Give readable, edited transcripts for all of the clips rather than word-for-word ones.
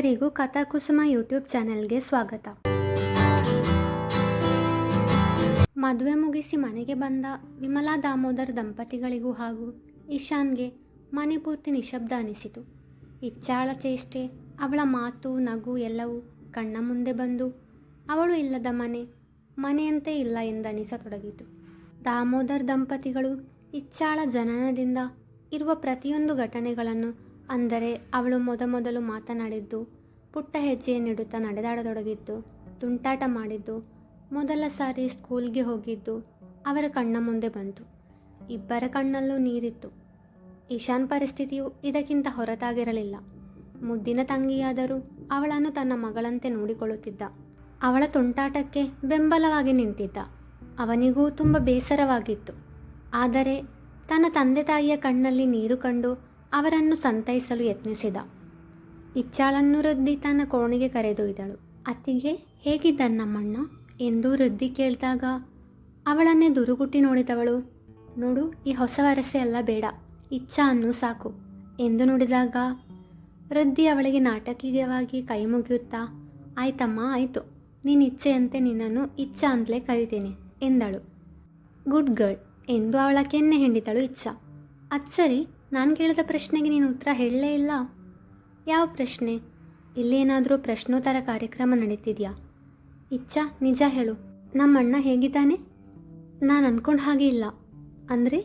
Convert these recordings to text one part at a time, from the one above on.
ಎಲ್ಲರಿಗೂ ಕಥಾಕುಸುಮ ಯೂಟ್ಯೂಬ್ ಚಾನೆಲ್ಗೆ ಸ್ವಾಗತ. ಮದುವೆ ಮುಗಿಸಿ ಮನೆಗೆ ಬಂದ ವಿಮಲಾ ದಾಮೋದರ್ ದಂಪತಿಗಳಿಗೂ ಹಾಗೂ ಇಶಾನ್ಗೆ ಮನೆ ಪೂರ್ತಿ ನಿಶಬ್ದ ಅನಿಸಿತು. ಇಚ್ಛಾಳ ಚೇಷ್ಟೆ, ಅವಳ ಮಾತು, ನಗು ಎಲ್ಲವೂ ಕಣ್ಣ ಮುಂದೆ ಬಂದು ಅವಳು ಇಲ್ಲದ ಮನೆಯಂತೆ ಇಲ್ಲ ಎಂದನಿಸತೊಡಗಿತು. ದಾಮೋದರ್ ದಂಪತಿಗಳು ಇಚ್ಛಾಳ ಜನನದಿಂದ ಇರುವ ಪ್ರತಿಯೊಂದು ಘಟನೆಗಳನ್ನು, ಅಂದರೆ ಅವಳು ಮೊದಲು ಮಾತನಾಡಿದ್ದು, ಪುಟ್ಟ ಹೆಜ್ಜೆಯನ್ನಿಡುತ್ತಾ ನಡೆದಾಡತೊಡಗಿದ್ದು, ತುಂಟಾಟ ಮಾಡಿದ್ದು, ಮೊದಲ ಸಾರಿ ಸ್ಕೂಲ್ಗೆ ಹೋಗಿದ್ದು ಅವರ ಕಣ್ಣ ಮುಂದೆ ಬಂತು. ಇಬ್ಬರ ಕಣ್ಣಲ್ಲೂ ನೀರಿತ್ತು. ಇಶಾನ್ ಪರಿಸ್ಥಿತಿಯು ಇದಕ್ಕಿಂತ ಹೊರತಾಗಿರಲಿಲ್ಲ. ಮುದ್ದಿನ ತಂಗಿಯಾದರೂ ಅವಳನ್ನು ತನ್ನ ಮಗಳಂತೆ ನೋಡಿಕೊಳ್ಳುತ್ತಿದ್ದ. ಅವಳ ತುಂಟಾಟಕ್ಕೆ ಬೆಂಬಲವಾಗಿ ನಿಂತಿದ್ದ. ಅವನಿಗೂ ತುಂಬ ಬೇಸರವಾಗಿತ್ತು. ಆದರೆ ತನ್ನ ತಂದೆ ತಾಯಿಯ ಕಣ್ಣಲ್ಲಿ ನೀರು ಕಂಡು ಅವರನ್ನು ಸಂತೈಸಲು ಯತ್ನಿಸಿದ. ಇಚ್ಛಾಳನ್ನು ವೃದ್ಧಿ ತನ್ನ ಕೋಣೆಗೆ ಕರೆದೊಯ್ದಳು. ಅತ್ತಿಗೆ, ಹೇಗಿದ್ದ ನಮ್ಮಣ್ಣ ಎಂದು ವೃದ್ಧಿ ಕೇಳಿದಾಗ ಅವಳನ್ನೇ ದುರುಗುಟ್ಟಿ ನೋಡಿದವಳು, ನೋಡು, ಈ ಹೊಸ ವರಸೆ ಎಲ್ಲ ಬೇಡ, ಇಚ್ಛಾ ಅನ್ನು ಸಾಕು ಎಂದು ನುಡಿದಾಗ ವೃದ್ಧಿ ಅವಳಿಗೆ ನಾಟಕೀಯವಾಗಿ ಕೈ ಮುಗಿಯುತ್ತಾ, ಆಯ್ತಮ್ಮ ಆಯಿತು, ನೀನು ಇಚ್ಛೆಯಂತೆ ನಿನ್ನನ್ನು ಇಚ್ಛಾ ಅಂತಲೇ ಕರಿತೀನಿ ಎಂದಳು. ಗುಡ್ ಗರ್ಲ್ ಎಂದು ಅವಳ ಕೆನ್ನೆ ಹಿಂಡಿದಳು ಇಚ್ಛಾ. ಅದು ಸರಿ, ನಾನು ಕೇಳಿದ ಪ್ರಶ್ನೆಗೆ ನೀನು ಉತ್ತರ ಹೇಳಲೇ ಇಲ್ಲ. ಯಾವ ಪ್ರಶ್ನೆ? ಇಲ್ಲೇನಾದರೂ ಪ್ರಶ್ನೋತ್ತರ ಕಾರ್ಯಕ್ರಮ ನಡೀತಿದೆಯಾ? ಇಚ್ಛಾ, ನಿಜ ಹೇಳು, ನಮ್ಮಣ್ಣ ಹೇಗಿದ್ದಾನೆ? ನಾನು ಅಂದ್ಕೊಂಡು ಹಾಗೆ ಇಲ್ಲ. ಅಂದರೆ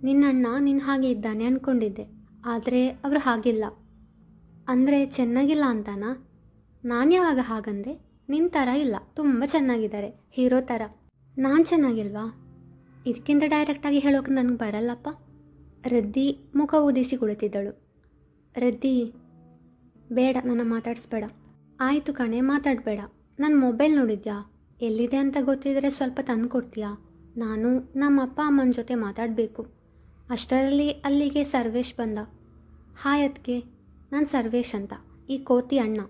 ನಿನ್ನಣ್ಣ ನಿನ್ನ ಹಾಗೆ ಇದ್ದಾನೆ ಅಂದ್ಕೊಂಡಿದ್ದೆ, ಆದರೆ ಅವರು ಹಾಗಿಲ್ಲ. ಅಂದರೆ ಚೆನ್ನಾಗಿಲ್ಲ ಅಂತಾನಾ? ನಾನು ಯಾವಾಗ ಹಾಗಂದೆ? ನಿನ್ನ ಥರ ಇಲ್ಲ, ತುಂಬ ಚೆನ್ನಾಗಿದ್ದಾರೆ, ಹೀರೋ ಥರ. ನಾನು ಚೆನ್ನಾಗಿಲ್ವಾ? ಇದಕ್ಕಿಂತ ಡೈರೆಕ್ಟಾಗಿ ಹೇಳೋಕೆ ನನಗೆ ಬರಲ್ಲಪ್ಪ. ವೃದ್ಧಿ ಮುಖ ಊದಿಸಿ ಕುಳಿತಿದ್ದಳು. ವೃದ್ಧಿ, ಬೇಡ, ನನ್ನ ಮಾತಾಡಿಸ್ಬೇಡ. ಆಯಿತು ಕಣೆ, ಮಾತಾಡಬೇಡ. ನನ್ನ ಮೊಬೈಲ್ ನೋಡಿದ್ಯಾ? ಎಲ್ಲಿದೆ ಅಂತ ಗೊತ್ತಿದ್ರೆ ಸ್ವಲ್ಪ ತಂದು ಕೊಡ್ತೀಯಾ? ನಾನು ನಮ್ಮ ಅಪ್ಪ ಅಮ್ಮನ ಜೊತೆ ಮಾತಾಡಬೇಕು. ಅಷ್ಟರಲ್ಲಿ ಅಲ್ಲಿಗೆ ಸರ್ವೇಶ್ ಬಂದ. ಹಾಯ್ ಅದ್ಕೆ, ನಾನು ಸರ್ವೇಶ್ ಅಂತ, ಈ ಕೋತಿ ಅಣ್ಣ.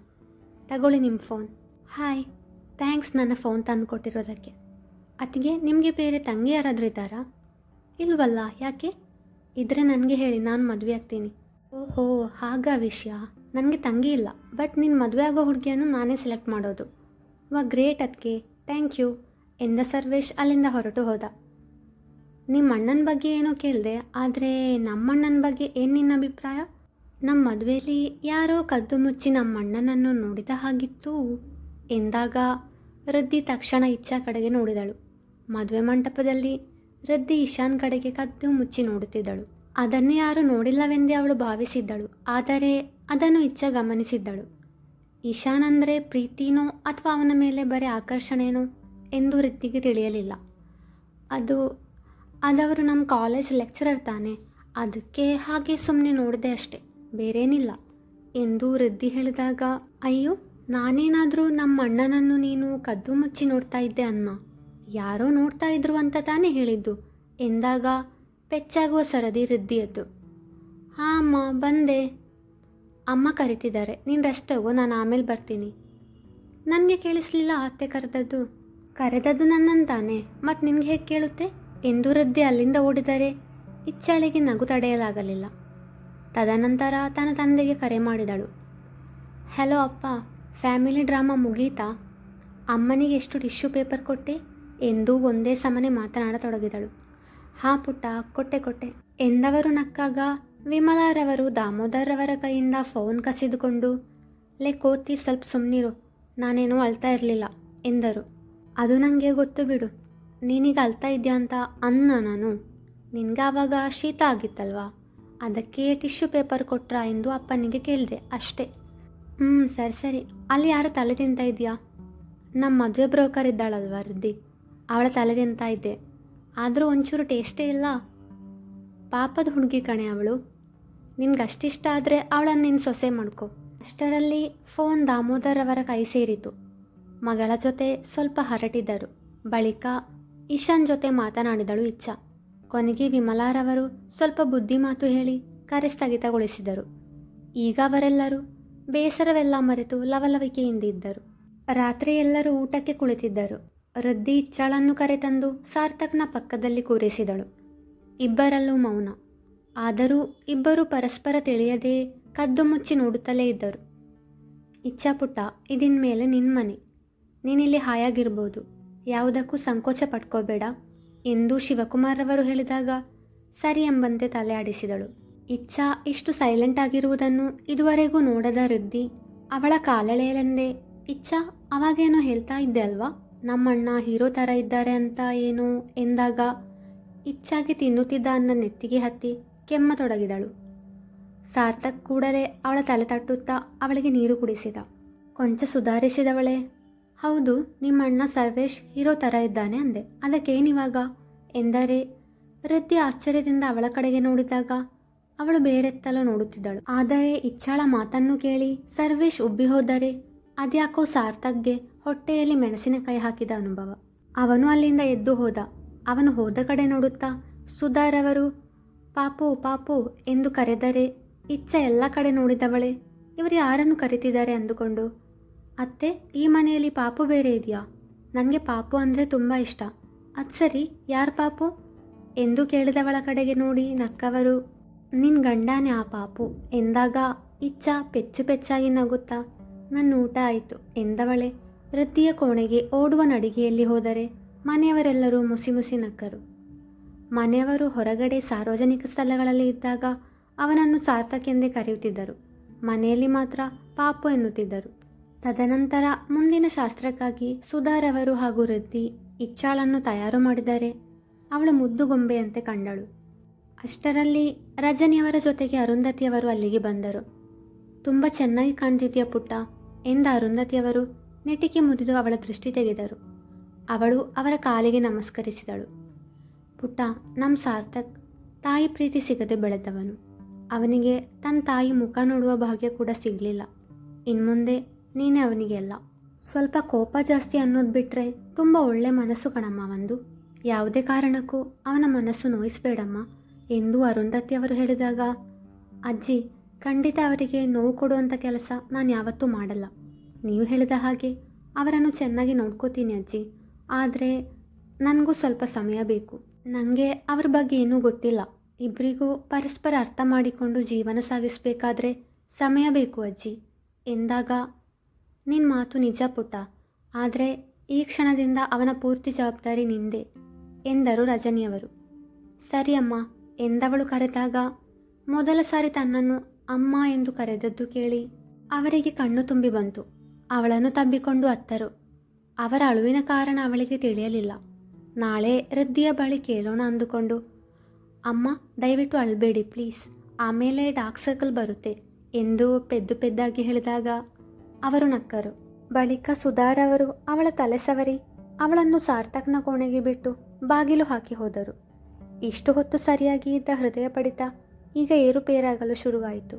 ತಗೊಳ್ಳಿ ನಿಮ್ಮ ಫೋನ್. ಹಾಯ್, ಥ್ಯಾಂಕ್ಸ್ ನನ್ನ ಫೋನ್ ತಂದು ಕೊಟ್ಟಿರೋದಕ್ಕೆ. ಅತ್ತಿಗೆ, ನಿಮಗೆ ಬೇರೆ ತಂಗಿ ಯಾರಾದರೂ ಇದ್ದಾರಾ? ಇಲ್ವಲ್ಲ, ಯಾಕೆ? ಇದ್ರೆ ನನಗೆ ಹೇಳಿ, ನಾನು ಮದುವೆ ಆಗ್ತೀನಿ. ಓಹೋ, ಹಾಗ ವಿಷಯ. ನನಗೆ ತಂಗಿ ಇಲ್ಲ, ಬಟ್ ನಿನ್ನ ಮದುವೆ ಆಗೋ ಹುಡುಗಿಯನ್ನು ನಾನೇ ಸೆಲೆಕ್ಟ್ ಮಾಡೋದು. ಗ್ರೇಟ್ ಅದಕ್ಕೆ, ಥ್ಯಾಂಕ್ ಯು ಎಂದ ಸರ್ವೇಶ್ ಅಲ್ಲಿಂದ ಹೊರಟು ಹೋದ. ನಿಮ್ಮ ಅಣ್ಣನ ಬಗ್ಗೆ ಏನೋ ಕೇಳಿದೆ, ಆದರೆ ನಮ್ಮಣ್ಣನ ಬಗ್ಗೆ ಏನು ನಿನ್ನ ಅಭಿಪ್ರಾಯ? ನಮ್ಮ ಮದುವೆಯಲ್ಲಿ ಯಾರೋ ಕದ್ದು ಮುಚ್ಚಿ ನಮ್ಮ ಅಣ್ಣನನ್ನು ನೋಡಿದ ಹಾಗಿತ್ತು ಎಂದಾಗ ವೃದ್ಧಿ ತಕ್ಷಣ ಇಚ್ಛಾ ಕಡೆಗೆ ನೋಡಿದಳು. ಮದುವೆ ಮಂಟಪದಲ್ಲಿ ವೃದ್ಧಿ ಇಶಾನ್ ಕಡೆಗೆ ಕದ್ದು ಮುಚ್ಚಿ ನೋಡುತ್ತಿದ್ದಳು. ಅದನ್ನು ಯಾರೂ ನೋಡಿಲ್ಲವೆಂದೇ ಅವಳು ಭಾವಿಸಿದ್ದಳು. ಆದರೆ ಅದನ್ನು ಇಚ್ಛಾ ಗಮನಿಸಿದ್ದಳು. ಇಶಾನ್ ಅಂದರೆ ಪ್ರೀತಿನೋ ಅಥವಾ ಅವನ ಮೇಲೆ ಬರೀ ಆಕರ್ಷಣೆನೋ ಎಂದು ವೃದ್ಧಿಗೆ ತಿಳಿಯಲಿಲ್ಲ. ಅದವರು ನಮ್ಮ ಕಾಲೇಜ್ ಲೆಕ್ಚರರ್ ತಾನೆ, ಅದಕ್ಕೆ ಹಾಗೆ ಸುಮ್ಮನೆ ನೋಡಿದೆ ಅಷ್ಟೆ, ಬೇರೇನಿಲ್ಲ ಎಂದು ವೃದ್ಧಿ ಹೇಳಿದಾಗ, ಅಯ್ಯೋ, ನಾನೇನಾದರೂ ನಮ್ಮ ಅಣ್ಣನನ್ನು ನೀನು ಕದ್ದು ಮುಚ್ಚಿ ನೋಡ್ತಾ ಇದ್ದೆ ಅನ್ನ, ಯಾರೋ ನೋಡ್ತಾ ಇದ್ರು ಅಂತ ತಾನೇ ಹೇಳಿದ್ದು ಎಂದಾಗ ಪೆಚ್ಚಾಗುವ ಸರದಿ ವೃದ್ಧಿಯದ್ದು. ಹಾಂ ಅಮ್ಮ, ಬಂದೆ. ಅಮ್ಮ ಕರಿತಿದ್ದಾರೆ, ನೀನು ರೆಸ್ಟ್ ತಗೋ, ನಾನು ಆಮೇಲೆ ಬರ್ತೀನಿ. ನನಗೆ ಕೇಳಿಸ್ಲಿಲ್ಲ ಅತ್ತೆ ಕರೆದದ್ದು ನನ್ನನ್ನು ತಾನೆ, ಮತ್ತು ನಿನಗೆ ಹೇಗೆ ಕೇಳುತ್ತೆ ಎಂದು ವೃದ್ಧಿ ಅಲ್ಲಿಂದ ಓಡಿದರೆ ಇಚ್ಛಾಳಿಗೆ ನಗು ತಡೆಯಲಾಗಲಿಲ್ಲ. ತದನಂತರ ತನ್ನ ತಂದೆಗೆ ಕರೆ ಮಾಡಿದಳು. ಹಲೋ ಅಪ್ಪ, ಫ್ಯಾಮಿಲಿ ಡ್ರಾಮಾ ಮುಗೀತಾ? ಅಮ್ಮನಿಗೆ ಎಷ್ಟು ಟಿಶ್ಯೂ ಪೇಪರ್ ಕೊಟ್ಟೆ ಎಂದು ಒಂದೇ ಸಮನೆ ಮಾತನಾಡತೊಡಗಿದಳು. ಹಾಂ ಪುಟ್ಟ, ಕೊಟ್ಟೆ ಎಂದವರು ನಕ್ಕಾಗ ವಿಮಲಾರವರು ದಾಮೋದರ್ರವರ ಕೈಯಿಂದ ಫೋನ್ ಕಸಿದುಕೊಂಡು, ಲೇ ಕೋತಿ, ಸ್ವಲ್ಪ ಸುಮ್ಮನಿರು, ನಾನೇನೂ ಅಳ್ತಾ ಇರಲಿಲ್ಲ ಎಂದರು. ಅದು ನನಗೆ ಗೊತ್ತು ಬಿಡು, ನೀನೀಗ ಅಳ್ತಾ ಇದೆಯಾ ಅಂತ ನಾನು ನಿನ್ಗೆ ಆವಾಗ ಶೀತ ಆಗಿತ್ತಲ್ವಾ, ಅದಕ್ಕೆ ಟಿಶ್ಯೂ ಪೇಪರ್ ಕೊಟ್ರಾ ಎಂದು ಅಪ್ಪನಿಗೆ ಕೇಳಿದೆ ಅಷ್ಟೇ. ಸರಿ, ಅಲ್ಲಿ ಯಾರು ತಲೆ ತಿಂತಾ ಇದೆಯಾ? ನಮ್ಮ ಮದುವೆ ಬ್ರೋಕರ್ ಇದ್ದಾಳಲ್ವ ವೃದ್ಧಿ, ಅವಳ ತಲೆ ತಿಂತಾ ಇದ್ದೆ. ಆದರೂ ಒಂಚೂರು ಟೇಸ್ಟೇ ಇಲ್ಲ. ಪಾಪದ ಹುಡುಗಿ ಕಣೆ ಅವಳು, ನಿನ್ಗಷ್ಟಿಷ್ಟ ಆದರೆ ಅವಳನ್ನು ನೀನು ಸೊಸೆ ಮಾಡ್ಕೊ. ಅಷ್ಟರಲ್ಲಿ ಫೋನ್ ದಾಮೋದರ್ ಅವರ ಕೈ ಸೇರಿತು. ಮಗಳ ಜೊತೆ ಸ್ವಲ್ಪ ಹರಟಿದ್ದರು. ಬಳಿಕ ಇಶಾನ್ ಜೊತೆ ಮಾತನಾಡಿದಳು ಇಚ್ಛಾ. ಕೊನೆಗೆ ವಿಮಲಾರವರು ಸ್ವಲ್ಪ ಬುದ್ಧಿ ಮಾತು ಹೇಳಿ ಕರೆ ಸ್ಥಗಿತಗೊಳಿಸಿದರು. ಈಗ ಅವರೆಲ್ಲರೂ ಬೇಸರವೆಲ್ಲ ಮರೆತು ಲವಲವಿಕೆಯಿಂದಿದ್ದರು. ರಾತ್ರಿ ಎಲ್ಲರೂ ಊಟಕ್ಕೆ ಕುಳಿತಿದ್ದರು. ವೃದ್ಧಿ ಇಚ್ಛಾಳನ್ನು ಕರೆತಂದು ಸಾರ್ಥಕ್ನ ಪಕ್ಕದಲ್ಲಿ ಕೂರಿಸಿದಳು. ಇಬ್ಬರಲ್ಲೂ ಮೌನ. ಆದರೂ ಇಬ್ಬರು ಪರಸ್ಪರ ತಿಳಿಯದೆ ಕದ್ದು ಮುಚ್ಚಿ ನೋಡುತ್ತಲೇ ಇದ್ದರು. ಇಚ್ಛಾ ಪುಟ್ಟ, ಇದಿನ ಮೇಲೆ ನಿನ್ನ ಮನೆ, ನೀನಿಲ್ಲಿ ಹಾಯಾಗಿರ್ಬೋದು, ಯಾವುದಕ್ಕೂ ಸಂಕೋಚ ಪಟ್ಕೋಬೇಡ ಎಂದು ಶಿವಕುಮಾರ್ ಅವರು ಹೇಳಿದಾಗ ಸರಿ ಎಂಬಂತೆ ತಲೆ ಆಡಿಸಿದಳು. ಇಚ್ಛಾ ಇಷ್ಟು ಸೈಲೆಂಟ್ ಆಗಿರುವುದನ್ನು ಇದುವರೆಗೂ ನೋಡದ ರಿದ್ದಿ ಅವಳ ಕಾಲೆಳೆಯಲೆಂದೇ, ಇಚ್ಛಾ ಅವಾಗೇನೋ ಹೇಳ್ತಾ ಇದ್ದೆ ಅಲ್ವಾ, ನಮ್ಮಣ್ಣ ಹೀರೋ ಥರ ಇದ್ದಾರೆ ಅಂತ ಏನೋ ಎಂದಾಗ ಇಚ್ಛಾಗೆ ತಿನ್ನುತ್ತಿದ್ದ ಅನ್ನ ನೆತ್ತಿಗೆ ಹತ್ತಿ ಕೆಮ್ಮತೊಡಗಿದಳು. ಸಾರ್ಥಕ್ ಕೂಡಲೇ ಅವಳ ತಲೆ ತಟ್ಟುತ್ತಾ ಅವಳಿಗೆ ನೀರು ಕುಡಿಸಿದ. ಕೊಂಚ ಸುಧಾರಿಸಿದವಳೆ, ಹೌದು, ನಿಮ್ಮಣ್ಣ ಸರ್ವೇಶ್ ಹೀರೋ ಥರ ಇದ್ದಾನೆ ಅಂದೆ, ಅದಕ್ಕೇನಿವಾಗ ಎಂದರೆ ರಿದ್ದಿ ಆಶ್ಚರ್ಯದಿಂದ ಅವಳ ಕಡೆಗೆ ನೋಡಿದಾಗ ಅವಳು ಬೇರೆತ್ತಲು ನೋಡುತ್ತಿದ್ದಳು. ಆದರೆ ಇಚ್ಛಾಳ ಮಾತನ್ನು ಕೇಳಿ ಸರ್ವೇಶ್ ಉಬ್ಬಿ ಹೋದರೆ ಅದ್ಯಾಕೋ ಸಾರ್ಥಕ್ಗೆ ಹೊಟ್ಟೆಯಲ್ಲಿ ಮೆಣಸಿನಕಾಯಿ ಹಾಕಿದ ಅನುಭವ. ಅವನು ಅಲ್ಲಿಂದ ಎದ್ದು ಹೋದ. ಅವನು ಹೋದ ಕಡೆ ನೋಡುತ್ತಾ ಸುಧಾರವರು ಪಾಪು ಪಾಪು ಎಂದು ಕರೆದರೆ ಇಚ್ಛಾ ಎಲ್ಲ ಕಡೆ ನೋಡಿದವಳೆ ಇವರು ಯಾರನ್ನು ಕರಿತಿದ್ದಾರೆ ಅಂದುಕೊಂಡು, ಅತ್ತೆ, ಈ ಮನೆಯಲ್ಲಿ ಪಾಪು ಬೇರೆ ಇದೆಯಾ? ನನಗೆ ಪಾಪು ಅಂದರೆ ತುಂಬ ಇಷ್ಟ. ಅದು ಸರಿ, ಯಾರು ಪಾಪು ಎಂದು ಕೇಳಿದವಳ ಕಡೆಗೆ ನೋಡಿ ನಕ್ಕವರು, ನಿನ್ನ ಗಂಡನೇ ಆ ಪಾಪು ಎಂದಾಗ ಇಚ್ಛಾ ಪೆಚ್ಚು ಪೆಚ್ಚಾಗಿ ನಗುತ್ತಾ ನನ್ನ ಊಟ ಆಯಿತು ಎಂದವಳೆ ವೃದ್ಧಿಯ ಕೋಣೆಗೆ ಓಡುವ ನಡಿಗೆಯಲ್ಲಿ ಹೋದರೆ ಮನೆಯವರೆಲ್ಲರೂ ಮುಸಿ ಮುಸಿ ನಕ್ಕರು. ಮನೆಯವರು ಹೊರಗಡೆ ಸಾರ್ವಜನಿಕ ಸ್ಥಳಗಳಲ್ಲಿ ಇದ್ದಾಗ ಅವನನ್ನು ಸಾರ್ಥಕ್ ಎಂದೇ ಕರೆಯುತ್ತಿದ್ದರು, ಮನೆಯಲ್ಲಿ ಮಾತ್ರ ಪಾಪು ಎನ್ನುತ್ತಿದ್ದರು. ತದನಂತರ ಮುಂದಿನ ಶಾಸ್ತ್ರಕ್ಕಾಗಿ ಸುಧಾರವರು ಹಾಗೂ ವೃದ್ಧಿ ಇಚ್ಛಾಳನ್ನು ತಯಾರು ಮಾಡಿದರೆ ಅವಳು ಮುದ್ದುಗೊಂಬೆಯಂತೆ ಕಂಡಳು. ಅಷ್ಟರಲ್ಲಿ ರಜನಿಯವರ ಜೊತೆಗೆ ಅರುಂಧತಿಯವರು ಅಲ್ಲಿಗೆ ಬಂದರು. ತುಂಬ ಚೆನ್ನಾಗಿ ಕಾಣ್ತಿದ್ಯಾ ಪುಟ್ಟ ಎಂದ ಅರುಂಧತಿಯವರು ನೆಟಿಕೆ ಮುರಿದು ಅವಳ ದೃಷ್ಟಿ ತೆಗೆದರು. ಅವಳು ಅವರ ಕಾಲಿಗೆ ನಮಸ್ಕರಿಸಿದಳು. ಪುಟ್ಟ, ನಮ್ಮ ಸಾರ್ಥಕ್ ತಾಯಿ ಪ್ರೀತಿ ಸಿಗದೆ ಬೆಳೆದವನು. ಅವನಿಗೆ ತನ್ನ ತಾಯಿ ಮುಖ ನೋಡುವ ಭಾಗ್ಯ ಕೂಡ ಸಿಗಲಿಲ್ಲ. ಇನ್ಮುಂದೆ ನೀನೇ ಅವನಿಗೆ ಎಲ್ಲ. ಸ್ವಲ್ಪ ಕೋಪ ಜಾಸ್ತಿ ಅನ್ನೋದು ಬಿಟ್ಟರೆ ತುಂಬ ಒಳ್ಳೆ ಮನಸ್ಸು ಕಣಮ್ಮ ಒಂದು. ಯಾವುದೇ ಕಾರಣಕ್ಕೂ ಅವನ ಮನಸ್ಸು ನೋಯಿಸಬೇಡಮ್ಮ ಎಂದು ಅರುಂಧತಿಯವರು ಹೇಳಿದಾಗ, ಅಜ್ಜಿ, ಖಂಡಿತ ಅವರಿಗೆ ನೋವು ಕೊಡುವಂಥ ಕೆಲಸ ನಾನು ಯಾವತ್ತೂ ಮಾಡಲ್ಲ. ನೀವು ಹೇಳಿದ ಹಾಗೆ ಅವರನ್ನು ಚೆನ್ನಾಗಿ ನೋಡ್ಕೋತೀನಿ ಅಜ್ಜಿ. ಆದರೆ ನನಗೂ ಸ್ವಲ್ಪ ಸಮಯ ಬೇಕು. ನನಗೆ ಅವ್ರ ಬಗ್ಗೆ ಏನೂ ಗೊತ್ತಿಲ್ಲ. ಇಬ್ಬರಿಗೂ ಪರಸ್ಪರ ಅರ್ಥ ಮಾಡಿಕೊಂಡು ಜೀವನ ಸಾಗಿಸಬೇಕಾದ್ರೆ ಸಮಯ ಬೇಕು ಅಜ್ಜಿ ಎಂದಾಗ, ನಿನ್ನ ಮಾತು ನಿಜ ಪುಟ್ಟ, ಆದರೆ ಈ ಕ್ಷಣದಿಂದ ಅವನ ಪೂರ್ತಿ ಜವಾಬ್ದಾರಿ ನಿಂದೆ ಎಂದರು ರಜನಿಯವರು. ಸರಿ ಅಮ್ಮ ಎಂದವಳು ಕರೆದಾಗ ಮೊದಲ ಸಾರಿ ತನ್ನನ್ನು ಅಮ್ಮ ಎಂದು ಕರೆದದ್ದು ಕೇಳಿ ಅವರಿಗೆ ಕಣ್ಣು ತುಂಬಿ ಬಂತು. ಅವಳನ್ನು ತಬ್ಬಿಕೊಂಡು ಅತ್ತರು. ಅವರ ಅಳುವಿನ ಕಾರಣ ಅವಳಿಗೆ ತಿಳಿಯಲಿಲ್ಲ. ನಾಳೆ ವೃದ್ಧಿಯ ಬಳಿ ಕೇಳೋಣ ಅಂದುಕೊಂಡು, ಅಮ್ಮ ದಯವಿಟ್ಟು ಅಳಬೇಡಿ ಪ್ಲೀಸ್, ಆಮೇಲೆ ಡಾರ್ಕ್ ಸರ್ಕಲ್ ಬರುತ್ತೆ ಎಂದು ಪೆದ್ದು ಪೆದ್ದಾಗಿ ಹೇಳಿದಾಗ ಅವರು ನಕ್ಕರು. ಬಳಿಕ ಸುಧಾರವರು ಅವಳ ತಲೆ ಸವರಿ ಅವಳನ್ನು ಸಾರ್ಥಕ್ನ ಕೋಣೆಗೆ ಬಿಟ್ಟು ಬಾಗಿಲು ಹಾಕಿ ಹೋದರು. ಇಷ್ಟು ಹೊತ್ತು ಸರಿಯಾಗಿ ಇದ್ದ ಹೃದಯ ಬಡಿತ ಈಗ ಏರುಪೇರಾಗಲು ಶುರುವಾಯಿತು.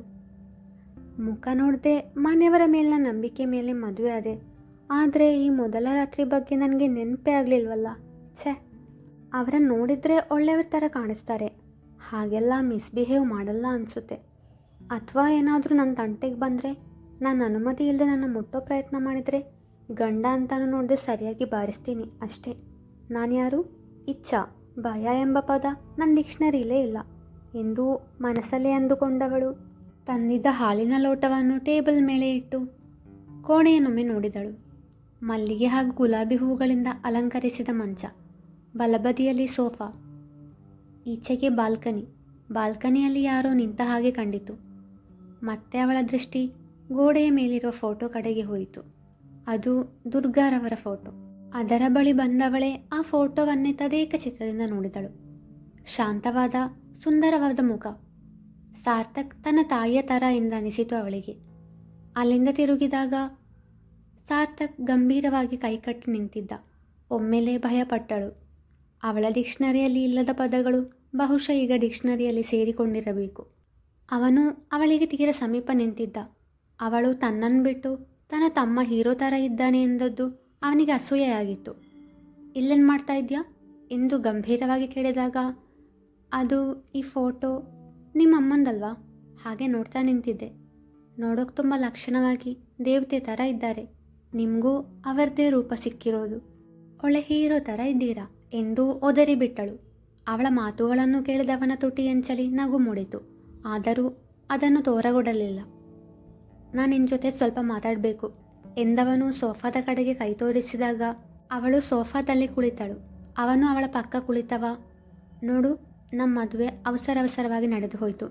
ಮುಖ ನೋಡದೆ ಮನೆಯವರ ಮೇಲಿನ ನಂಬಿಕೆ ಮೇಲೆ ಮದುವೆ ಆದೆ, ಆದರೆ ಈ ಮೊದಲ ರಾತ್ರಿ ಬಗ್ಗೆ ನನಗೆ ನೆನಪೇ ಆಗಲಿಲ್ವಲ್ಲ. ಛೇ, ಅವರನ್ನು ನೋಡಿದರೆ ಒಳ್ಳೆಯವ್ರ ಥರ ಕಾಣಿಸ್ತಾರೆ, ಹಾಗೆಲ್ಲ ಮಿಸ್ಬಿಹೇವ್ ಮಾಡಲ್ಲ ಅನಿಸುತ್ತೆ. ಅಥವಾ ಏನಾದರೂ ನನ್ನ ತಂಟೆಗೆ ಬಂದರೆ, ನಾನು ಅನುಮತಿ ಇಲ್ಲದೆ ನನ್ನ ಮುಟ್ಟೋ ಪ್ರಯತ್ನ ಮಾಡಿದರೆ ಗಂಡ ಅಂತಾನು ನೋಡದೆ ಸರಿಯಾಗಿ ಬಾರಿಸ್ತೀನಿ ಅಷ್ಟೇ. ನಾನು ಯಾರು? ಇಚ್ಛಾ. ಭಯ ಎಂಬ ಪದ ನನ್ನ ಡಿಕ್ಷನರಿಲೇ ಇಲ್ಲ ಎಂದು ಮನಸ್ಸಲ್ಲೇ ಅಂದುಕೊಂಡವಳು ತಂದಿದ್ದ ಹಾಲಿನ ಲೋಟವನ್ನು ಟೇಬಲ್ ಮೇಲೆ ಇಟ್ಟು ಕೋಣೆಯನ್ನೊಮ್ಮೆ ನೋಡಿದಳು. ಮಲ್ಲಿಗೆ ಹಾಗೂ ಗುಲಾಬಿ ಹೂಗಳಿಂದ ಅಲಂಕರಿಸಿದ ಮಂಚ, ಬಲಬದಿಯಲ್ಲಿ ಸೋಫಾ, ಈಚೆಗೆ ಬಾಲ್ಕನಿಯಲ್ಲಿ ಯಾರೋ ನಿಂತ ಹಾಗೆ ಕಂಡಿತು. ಮತ್ತೆ ಅವಳ ದೃಷ್ಟಿ ಗೋಡೆಯ ಮೇಲಿರುವ ಫೋಟೋ ಕಡೆಗೆ ಹೋಯಿತು. ಅದು ದುರ್ಗಾರವರ ಫೋಟೋ. ಅದರ ಬಳಿ ಬಂದವಳೆ ಆ ಫೋಟೋವನ್ನೇ ತದೇಕ ಚಿತ್ರದಿಂದ ನೋಡಿದಳು. ಶಾಂತವಾದ ಸುಂದರವಾದ ಮುಖ, ಸಾರ್ಥಕ್ ತನ್ನ ತಾಯಿಯ ಥರ ಎಂದನಿಸಿತು ಅವಳಿಗೆ. ಅಲ್ಲಿಂದ ತಿರುಗಿದಾಗ ಸಾರ್ಥಕ್ ಗಂಭೀರವಾಗಿ ಕೈಕಟ್ಟಿ ನಿಂತಿದ್ದ. ಒಮ್ಮೆಲೆ ಭಯಪಟ್ಟಳು. ಅವಳ ಡಿಕ್ಷನರಿಯಲ್ಲಿ ಇಲ್ಲದ ಪದಗಳು ಬಹುಶಃ ಈಗ ಡಿಕ್ಷನರಿಯಲ್ಲಿ ಸೇರಿಕೊಂಡಿರಬೇಕು. ಅವನು ಅವಳಿಗೆ ತೀರ ಸಮೀಪ ನಿಂತಿದ್ದ. ಅವಳು ತನ್ನನ್ನು ಬಿಟ್ಟು ತನ್ನ ತಮ್ಮ ಹೀರೋ ಥರ ಇದ್ದಾನೆ ಎಂದದ್ದು ಅವನಿಗೆ ಅಸೂಯೆಯಾಗಿತ್ತು. ಇಲ್ಲೇನು ಮಾಡ್ತಾ ಇದೆಯಾ ಎಂದು ಗಂಭೀರವಾಗಿ ಕೇಳಿದಾಗ, ಅದು ಈ ಫೋಟೋ ನಿಮ್ಮಮ್ಮಂದಲ್ವಾ, ಹಾಗೆ ನೋಡ್ತಾ ನಿಂತಿದ್ದೆ. ನೋಡೋಕೆ ತುಂಬ ಲಕ್ಷಣವಾಗಿ ದೇವತೆ ಥರ ಇದ್ದಾರೆ, ನಿಮಗೂ ಅವರದೇ ರೂಪ ಸಿಕ್ಕಿರೋದು, ಒಳ್ಳೆ ಹೀರೋ ಥರ ಇದ್ದೀರಾ ಎಂದು ಒದರಿಬಿಟ್ಟಳು. ಅವಳ ಮಾತುಗಳನ್ನು ಕೇಳಿದವನ ತುಟಿಯಂಚಲಿ ನಗು ಮೂಡಿತು. ಆದರೂ ಅದನ್ನು ತೋರಗೊಡಲಿಲ್ಲ. ನಾನು ನಿನ್ನ ಜೊತೆ ಸ್ವಲ್ಪ ಮಾತಾಡಬೇಕು ಎಂದವನು ಸೋಫಾದ ಕಡೆಗೆ ಕೈ ತೋರಿಸಿದಾಗ ಅವಳು ಸೋಫಾದಲ್ಲಿ ಕುಳಿತಳು. ಅವನು ಅವಳ ಪಕ್ಕ ಕುಳಿತವ. ನೋಡು, ನಮ್ಮ ಮದುವೆ ಅವಸರವಾಗಿ ನಡೆದು ಹೋಯಿತು.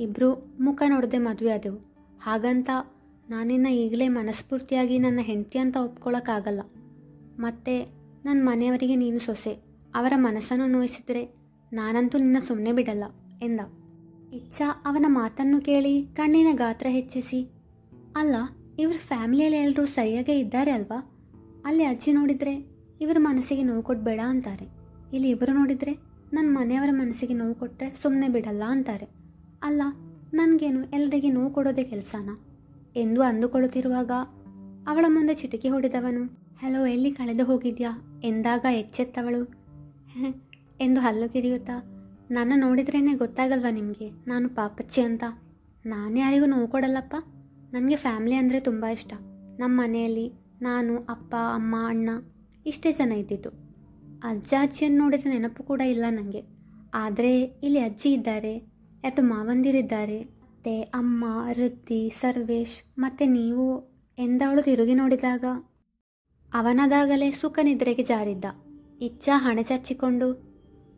ಇಬ್ಬರು ಮುಖ ನೋಡದೆ ಮದುವೆ ಆದೆವು. ಹಾಗಂತ ನಾನಿನ್ನ ಈಗಲೇ ಮನಸ್ಫೂರ್ತಿಯಾಗಿ ನನ್ನ ಹೆಂಡತಿ ಅಂತ ಒಪ್ಕೊಳ್ಳೋಕ್ಕಾಗಲ್ಲ. ಮತ್ತು ನನ್ನ ಮನೆಯವರಿಗೆ ನೀನು ಸೊಸೆ, ಅವರ ಮನಸ್ಸನ್ನು ನೋಯಿಸಿದರೆ ನಾನಂತೂ ನಿನ್ನ ಸುಮ್ಮನೆ ಬಿಡಲ್ಲ ಎಂದ. ಇಚ್ಛಾ ಅವನ ಮಾತನ್ನು ಕೇಳಿ ಕಣ್ಣಿನ ಗಾತ್ರ ಹೆಚ್ಚಿಸಿ, ಅಲ್ಲ, ಇವ್ರ ಫ್ಯಾಮಿಲಿಯಲ್ಲಿ ಎಲ್ಲರೂ ಸರಿಯಾಗೇ ಇದ್ದಾರೆ ಅಲ್ವಾ? ಅಲ್ಲಿ ಅಜ್ಜಿ ನೋಡಿದರೆ ಇವ್ರ ಮನಸ್ಸಿಗೆ ನೋವು ಕೊಡಬೇಡ ಅಂತಾರೆ. ಇಲ್ಲಿ ಇವರು ನೋಡಿದರೆ ನನ್ನ ಮನೆಯವರ ಮನಸ್ಸಿಗೆ ನೋವು ಕೊಟ್ಟರೆ ಸುಮ್ಮನೆ ಬಿಡಲ್ಲ ಅಂತಾರೆ. ಅಲ್ಲ, ನನಗೇನು ಎಲ್ಲರಿಗೆ ನೋವು ಕೊಡೋದೇ ಕೆಲಸನ ಎಂದು ಅಂದುಕೊಳ್ಳುತ್ತಿರುವಾಗ ಅವಳ ಮುಂದೆ ಚಿಟಿಕೆ ಹೊಡೆದವನು, ಹಲೋ, ಎಲ್ಲಿ ಕಳೆದು ಹೋಗಿದ್ಯಾ ಎಂದಾಗ ಎಚ್ಚೆತ್ತವಳು ಎಂದು ಹಲ್ಲು ಕಿರಿಯುತ್ತಾ, ನನ್ನ ನೋಡಿದ್ರೇ ಗೊತ್ತಾಗಲ್ವಾ ನಿಮಗೆ ನಾನು ಪಾಪಚ್ಚಿ ಅಂತ? ನಾನು ಯಾರಿಗೂ ನೋವು ಕೊಡಲ್ಲಪ್ಪ. ನನಗೆ ಫ್ಯಾಮ್ಲಿ ಅಂದರೆ ತುಂಬ ಇಷ್ಟ. ನಮ್ಮ ಮನೆಯಲ್ಲಿ ನಾನು, ಅಪ್ಪ, ಅಮ್ಮ, ಅಣ್ಣ ಇಷ್ಟೇ ಜನ ಇದ್ದಿದ್ದು. ಅಜ್ಜಿಯನ್ನು ನೋಡಿದ ನೆನಪು ಕೂಡ ಇಲ್ಲ ನನಗೆ. ಆದರೆ ಇಲ್ಲಿ ಅಜ್ಜಿ ಇದ್ದಾರೆ, 2 ಮಾವಂದಿರಿದ್ದಾರೆ, ಅತ್ತೆ, ಅಮ್ಮ, ವೃದ್ಧಿ, ಸರ್ವೇಶ್ ಮತ್ತು ನೀವು ಎಂದವಳು ತಿರುಗಿ ನೋಡಿದಾಗ ಅವನದಾಗಲೇ ಸುಖ ನಿದ್ರೆಗೆ ಜಾರಿದ್ದ. ಇಚ್ಛಾ ಹಣೆ ಚಚ್ಚಿಕೊಂಡು,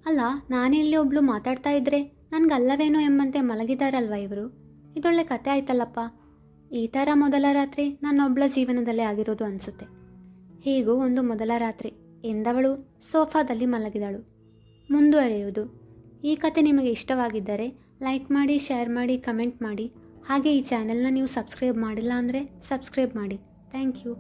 ಅಲ್ಲ, ನಾನಿಲ್ಲಿ ಒಬ್ಳು ಮಾತಾಡ್ತಾ ಇದ್ರೆ ನನಗಲ್ಲವೇನೋ ಎಂಬಂತೆ ಮಲಗಿದಾರಲ್ವ ಇವರು? ಇದೊಳ್ಳೆ ಕತೆ ಆಯ್ತಲ್ಲಪ್ಪ. ಈ ಥರ ಮೊದಲ ರಾತ್ರಿ ನನ್ನೊಬ್ಳ ಜೀವನದಲ್ಲೇ ಆಗಿರೋದು ಅನಿಸುತ್ತೆ. ಹೀಗೂ ಒಂದು ಮೊದಲ ರಾತ್ರಿ ಎಂದವಳು ಸೋಫಾದಲ್ಲಿ ಮಲಗಿದಳು. ಮುಂದುವರೆಯುವುದು. ಈ ಕತೆ ನಿಮಗೆ ಇಷ್ಟವಾಗಿದ್ದರೆ ಲೈಕ್ ಮಾಡಿ, ಶೇರ್ ಮಾಡಿ, ಕಮೆಂಟ್ ಮಾಡಿ. ಹಾಗೆ ಈ ಚಾನೆಲ್ನ ನೀವು ಸಬ್ಸ್ಕ್ರೈಬ್ ಮಾಡಿಲ್ಲ ಅಂದರೆ ಸಬ್ಸ್ಕ್ರೈಬ್ ಮಾಡಿ. Thank you.